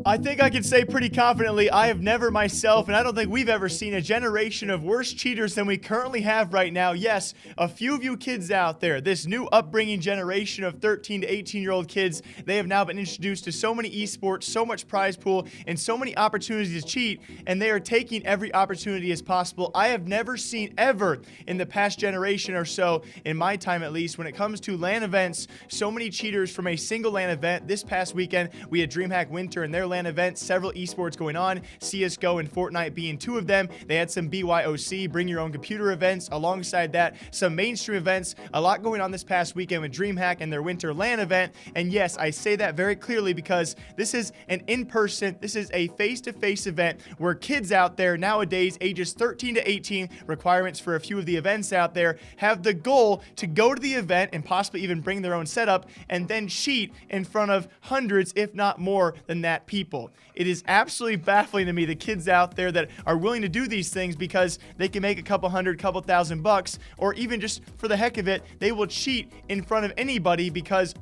I think I can say pretty confidently I have never myself, and I don't think we've ever seen a generation of worse cheaters than we currently have right now. Yes, a few of you kids out there, this new upbringing generation of 13 to 18-year-old kids, they have now been introduced to so many esports, so much prize pool, and so many opportunities to cheat, and they are taking every opportunity as possible. I have never seen ever in the past generation or so, in my time at least, when it comes to LAN events, so many cheaters from a single LAN event. This past weekend, we had DreamHack Winter and their LAN events, several esports going on, CSGO and Fortnite being two of them. They had some BYOC, bring your own computer events. Alongside that, some mainstream events. A lot going on this past weekend with DreamHack and their Winter LAN event. And yes, I say that very clearly because this is an in-person, this is a face-to-face event where kids out there nowadays, ages 13 to 18, requirements for a few of the events out there, have the goal to go to the event and possibly even bring their own setup and then cheat in front of hundreds, if not more than that, people. It is absolutely baffling to me, the kids out there that are willing to do these things because they can make a couple hundred, couple thousand bucks, or even just for the heck of it, they will cheat in front of anybody because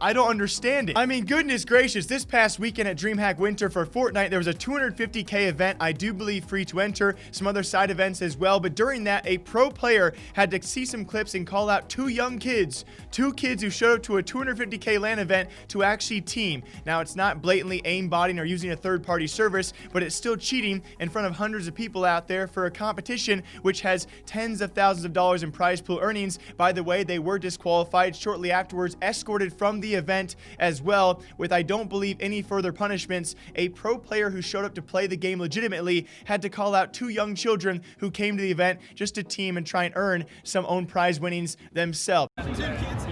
I don't understand it. I mean, goodness gracious, this past weekend at DreamHack Winter for Fortnite, there was a 250K event, I do believe free to enter, some other side events as well, but during that, a pro player had to see some clips and call out two kids who showed up to a 250K LAN event to actually team. Now, it's not blatantly aimbotting or using a third-party service, but it's still cheating in front of hundreds of people out there for a competition which has tens of thousands of dollars in prize pool earnings. By the way, they were disqualified shortly afterwards, escorted from the event as well, with I don't believe any further punishments. A pro player who showed up to play the game legitimately had to call out two young children who came to the event just to team and try and earn some own prize winnings themselves. Two kids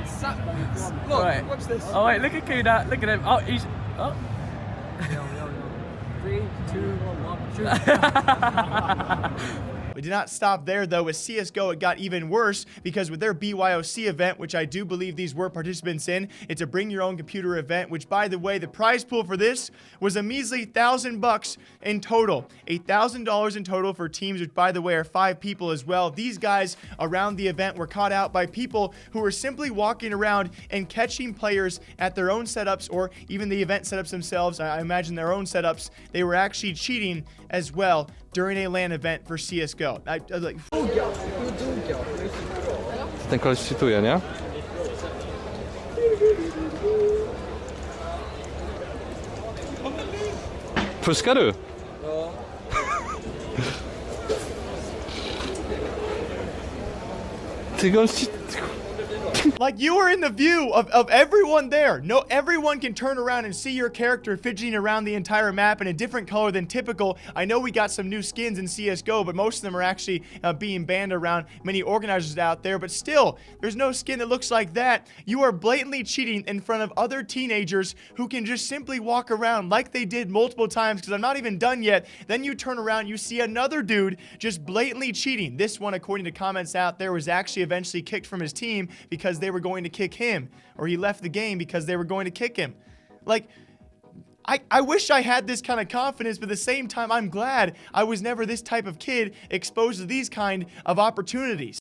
sat. Look, right. Watch this. Oh wait, look at Kuda, look at him. Oh, he's. Oh. 3, 2, 1, shoot. We did not stop there though. With CSGO, it got even worse because with their BYOC event, which I do believe these were participants in, it's a bring your own computer event, which by the way, the prize pool for this was a measly $1,000 in total. $1,000 in total for teams, which by the way are 5 people as well. These guys around the event were caught out by people who were simply walking around and catching players at their own setups or even the event setups themselves. I imagine their own setups. They were actually cheating as well during a LAN event for CSGO. I was like, ten koleś cheatuje, nie? Puskar du? Ja. Ty go... like you were in the view of everyone there. No, everyone can turn around and see your character fidgeting around the entire map in a different color than typical. I know we got some new skins in CSGO, but most of them are actually being banned around many organizers out there. But still, there's no skin that looks like that. You are blatantly cheating in front of other teenagers who can just simply walk around like they did multiple times, because I'm not even done yet. Then you turn around, you see another dude just blatantly cheating. This one, according to comments out there, was actually eventually kicked from his team because they were going to kick him, or he left the game because they were going to kick him. Like, I wish I had this kind of confidence, but at the same time, I'm glad I was never this type of kid exposed to these kind of opportunities.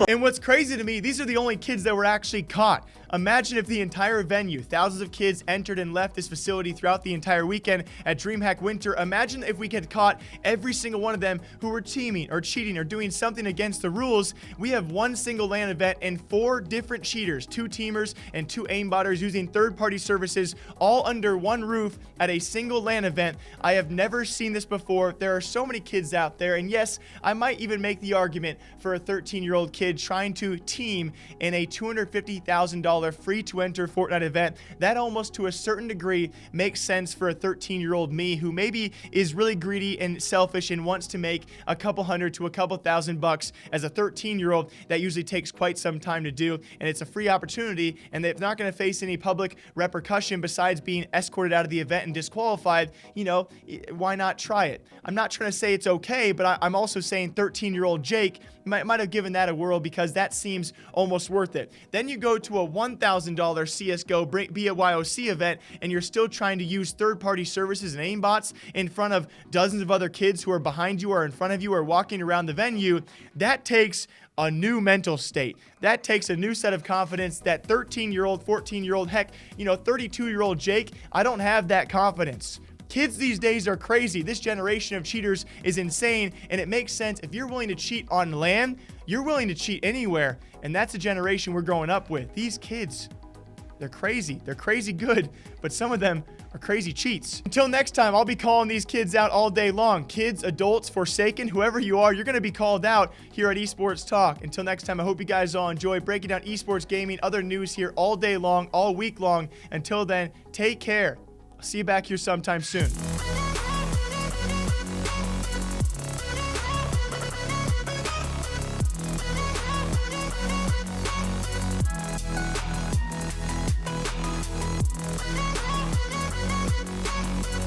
And what's crazy to me, these are the only kids that were actually caught. Imagine if the entire venue, thousands of kids entered and left this facility throughout the entire weekend at DreamHack Winter. Imagine if we had caught every single one of them who were teaming or cheating or doing something against the rules. We have one single LAN event and 4 different cheaters, 2 teamers and 2 aimbotters using third-party services all under one roof at a single LAN event. I have never seen this before. There are so many kids out there, and yes, I might even make the argument for a 13-year-old kid trying to team in a $250,000 free-to-enter Fortnite event. That almost to a certain degree makes sense for a 13-year-old me who maybe is really greedy and selfish and wants to make a couple hundred to a couple $1,000 as a 13-year-old. That usually takes quite some time to do, and it's a free opportunity, and they're not going to face any public repercussion besides being escorted out of the event and disqualified. You know, why not try it? I'm not trying to say it's okay, but I'm also saying 13-year-old Jake might have given that a whirl because that seems almost worth it. Then you go to a $1,000 CSGO BYOC event and you're still trying to use third-party services and aimbots in front of dozens of other kids who are behind you or in front of you or walking around the venue. That takes a new mental state. That takes a new set of confidence. That 13-year-old, 14-year-old, heck, 32-year-old Jake, I don't have that confidence. Kids these days are crazy. This generation of cheaters is insane, and it makes sense. If you're willing to cheat on LAN, you're willing to cheat anywhere, and that's the generation we're growing up with. These kids, they're crazy. They're crazy good, but some of them are crazy cheats. Until next time, I'll be calling these kids out all day long. Kids, adults, Forsaken, whoever you are, you're going to be called out here at Esports Talk. Until next time, I hope you guys all enjoy breaking down esports gaming, other news here all day long, all week long. Until then, take care. I'll see you back here sometime soon.